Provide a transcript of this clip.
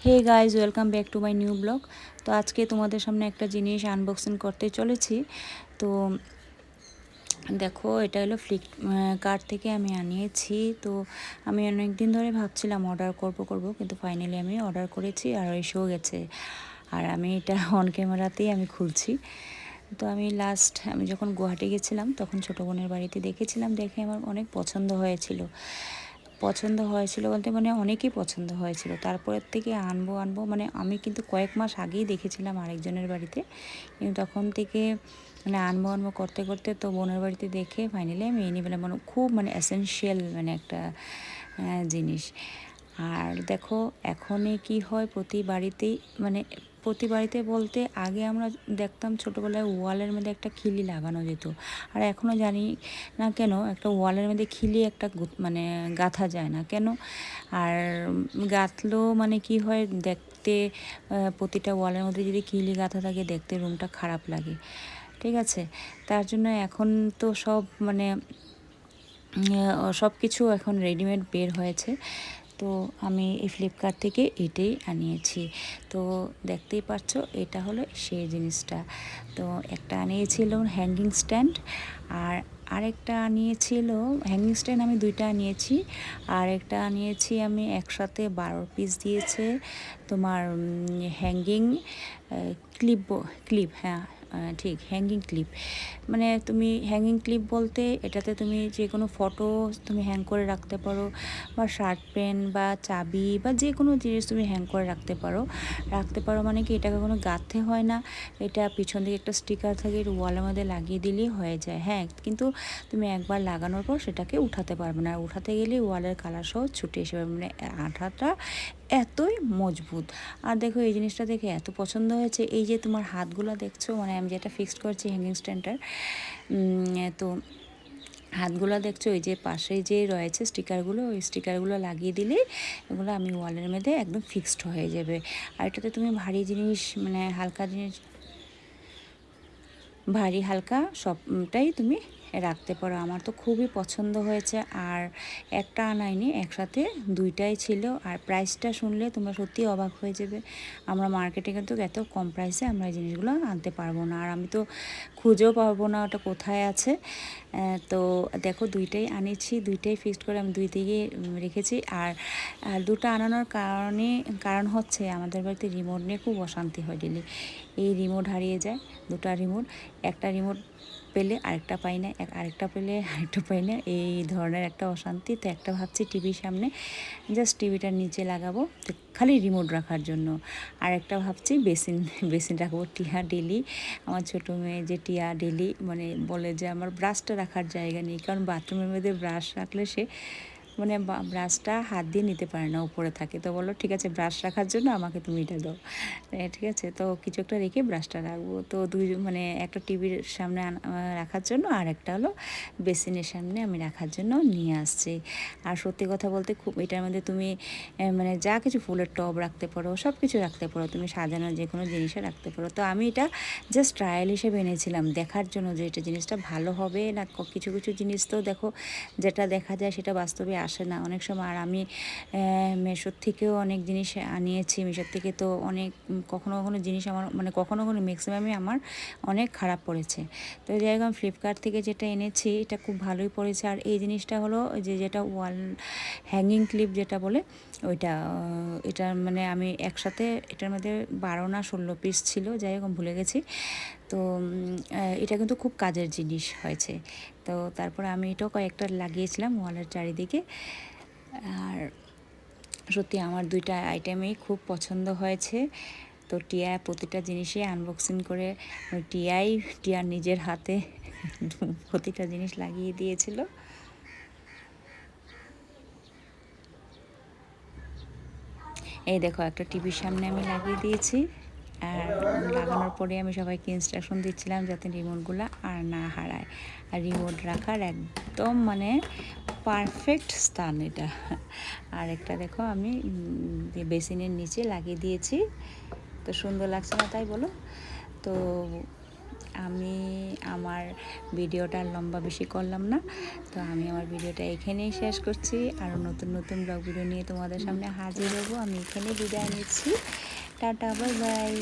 Hey guys, welcome back to my new blog. তো আজকে তোমাদের সামনে একটা জিনিস আনবক্সিং করতে চলেছি। তো দেখো, এটা হলো ফ্লিপকার্ট থেকে আমি আনিয়েছি। তো আমি অনেক দিন ধরে ভাবছিলাম অর্ডার করব, কিন্তু ফাইনালি আমি অর্ডার করেছি আর এসেও গেছে। আর আমি এটা অন ক্যামেরাতেই আমি খুলছি। তো আমি যখন গুয়াহাটি গেছিলাম তখন ছোটো বোনের বাড়িতে দেখেছিলাম, দেখে আমার অনেক পছন্দ হয়েছিল বলতে মানে অনেকই পছন্দ হয়েছিল। তারপরের থেকে আনবো মানে আমি কিন্তু কয়েক মাস আগেই দেখেছিলাম আরেকজনের বাড়িতে, কিন্তু তখন থেকে মানে আনবো করতে করতে তো বোনের বাড়িতে দেখে ফাইনালি আমি এনে পেলাম। মানে খুব মানে এসেনশিয়াল মানে একটা জিনিস। আর দেখো, এখনই কি হয় প্রতি বাড়িতে বলতে আগে আমরা দেখতাম ছোটোবেলায় ওয়ালের মধ্যে একটা খিলি লাগানো যেত। আর এখনও জানি না কেন একটা ওয়ালের মধ্যে খিলি একটা মানে গাঁথা যায় না কেন। আর গাঁথলেও মানে কি হয় দেখতে, প্রতিটা ওয়ালের মধ্যে যদি খিলি গাঁথা থাকে দেখতে রুমটা খারাপ লাগে। ঠিক আছে, তার জন্য এখন তো সব কিছু এখন রেডিমেড বের হয়েছে। তো আমি এই ফ্লিপকার্ট থেকে এটাই আনিয়েছি। তো দেখতেই পাচ্ছ, এটা হলো সেই জিনিসটা। তো একটা আনিয়েছিল হ্যাঙ্গিং স্ট্যান্ড, আর আরেকটা আনিয়েছিল হ্যাঙ্গিং স্ট্যান্ড আমি দুইটা আনিয়েছি। আর একটা আনিয়েছি আমি একসাথে 12 পিস দিয়েছে তোমার হ্যাঙ্গিং ক্লিপ, হ্যাঁ ঠিক, হ্যাঙ্গিং ক্লিপ। মানে তুমি হ্যাঙ্গিং ক্লিপ বলতে এটাতে তুমি যে কোনো ফটো তুমি হ্যাং করে রাখতে পারো, বা শার্ট প্যান্ট বা চাবি বা যে কোনো জিনিস তুমি হ্যাং করে রাখতে পারো। মানে কি, এটাকে কোনো গাঁথতে হয় না। এটা পিছন দিকে একটা স্টিকার থাকে, ওয়ালের মধ্যে লাগিয়ে দিলেই হয়ে যায়। হ্যাঁ, কিন্তু তুমি একবার লাগানোর পর সেটাকে উঠাতে পারবে না, আর উঠাতে গেলে ওয়ালের কালার সহ ছুটে এসে পারবে। মানে আঠাটা এতই মজবুত। আর দেখো, এই জিনিসটা দেখে এত পছন্দ হয়েছে। এই যে তোমার হাতগুলো দেখছো, মানে আমি যেটা ফিক্সড করছি হ্যাঙ্গিং স্ট্যান্ডটার, তো হাতগুলো দেখছো, ওই যে পাশে যে রয়েছে স্টিকারগুলো, ওই স্টিকারগুলো লাগিয়ে দিলেই এগুলো আমি ওয়ালের মধ্যে একদম ফিক্সড হয়ে যাবে। আর এটাতে তুমি ভারী জিনিস মানে হালকা জিনিস, ভারী হালকা সবটাই তুমি রাখতে পারো। আমার তো খুবই পছন্দ হয়েছে। আর একটা আনাইনি, একসাথে দুইটাই ছিল। আর প্রাইসটা শুনলে তোমরা সত্যি অবাক হয়ে যাবে। আমরা মার্কেটে কিন্তু এত কম প্রাইসে আমরা এই জিনিসগুলো আনতে পারবো না, আর আমি তো খুঁজেও পারবো না ওটা কোথায় আছে। তো দেখো, দুইটাই আনিয়েছি, দুইটাই ফিক্সড করে আমি দুই দিকে রেখেছি। আর দুটো আনানোর কারণ হচ্ছে আমাদের বাড়িতে রিমোট নিয়ে খুব অশান্তি হয় ডেলি। এই রিমোট হারিয়ে যায়, দুটো রিমোট, একটা রিমোট পেলে আরেকটা পাই না, আরেকটা পেলে আরেকটা পাই না, এই ধরনের একটা অশান্তি। তো একটা ভাবছি টিভির সামনে জাস্ট টিভিটার নিচে লাগাবো, তো খালি রিমোট রাখার জন্য। আর একটা ভাবছি বেসিন রাখবো। টিয়া ডেলি, আমার ছোটো মেয়ে যে টিয়া ডেলি মানে বলে যে আমার ব্রাশটা রাখার জায়গা নেই, কারণ বাথরুমের মধ্যে ব্রাশ রাখলে সে মানে ব্রাশটা হাত দিয়ে নিতে পারে না, উপরে থাকে। তো বলো ঠিক আছে, ব্রাশ রাখার জন্য আমাকে তুমি এটা দাও। ঠিক আছে, তো কিছু একটা রেখে ব্রাশটা রাখবো। তো মানে একটা টিভির সামনে রাখার জন্য, আর একটা হলো বেসিনের সামনে আমি রাখার জন্য নিয়ে আসছি। আর সত্যি কথা বলতে খুব এটার মধ্যে তুমি মানে যা কিছু ফুলের টব রাখতে পারো, সব কিছু রাখতে পারো, তুমি সাজানোর যে কোনো জিনিসও রাখতে পারো। তো আমি এটা জাস্ট ট্রায়াল হিসেবে এনেছিলাম, দেখার জন্য যে এটা জিনিসটা ভালো হবে না। কিছু কিছু জিনিস তো দেখো, যেটা দেখা যায় সেটা বাস্তবে আসে না অনেক সময়। আর আমি মেশোর থেকেও অনেক জিনিস আনিয়েছি, মেশোর থেকে তো অনেক কখনো কখনো জিনিস আমার মানে কখনো কখনো ম্যাক্সিমামই আমার অনেক খারাপ পড়েছে। তো যাই হোক, আমি ফ্লিপকার্ট থেকে যেটা এনেছি এটা খুব ভালোই পড়েছে। আর এই জিনিসটা হলো যেটা ওয়াল হ্যাঙ্গিং ক্লিপ যেটা বলে ওইটা, এটা মানে আমি একসাথে এটার মধ্যে 12 না 16 পিস ছিল, যাই হোক ভুলে গেছি। তো এটা কিন্তু খুব কাজের জিনিস হয়েছে। তো তারপরে আমি এটাও কয়েকটা লাগিয়েছিলাম ওয়ালের চারিদিকে। আর সত্যি আমার দুইটা আইটেমই খুব পছন্দ হয়েছে। তো টিয়া প্রতিটা জিনিসই আনবক্সিং করে টিয়ার নিজের হাতে প্রতিটা জিনিস লাগিয়ে দিয়েছিল। এই দেখো, একটা টিভির সামনে আমি লাগিয়ে দিয়েছি। আর লাগানোর পরে আমি সবাইকে ইনস্ট্রাকশন দিচ্ছিলাম যাতে রিমোটগুলো আর না হারায়। আর রিমোট রাখার একদম মানে পারফেক্ট স্থান এটা। আর একটা দেখো, আমি বেসিনের নিচে লাগিয়ে দিয়েছি। তো সুন্দর লাগছে না তাই বলো? তো আমি আমার ভিডিওটা আর লম্বা বেশি করলাম না, তো আমি আমার ভিডিওটা এখানেই শেষ করছি। আরও নতুন নতুন ব্লগ ভিডিও নিয়ে তোমাদের সামনে হাজির হব। আমি এখানেই বিদায় নিচ্ছি। Tata, bye bye.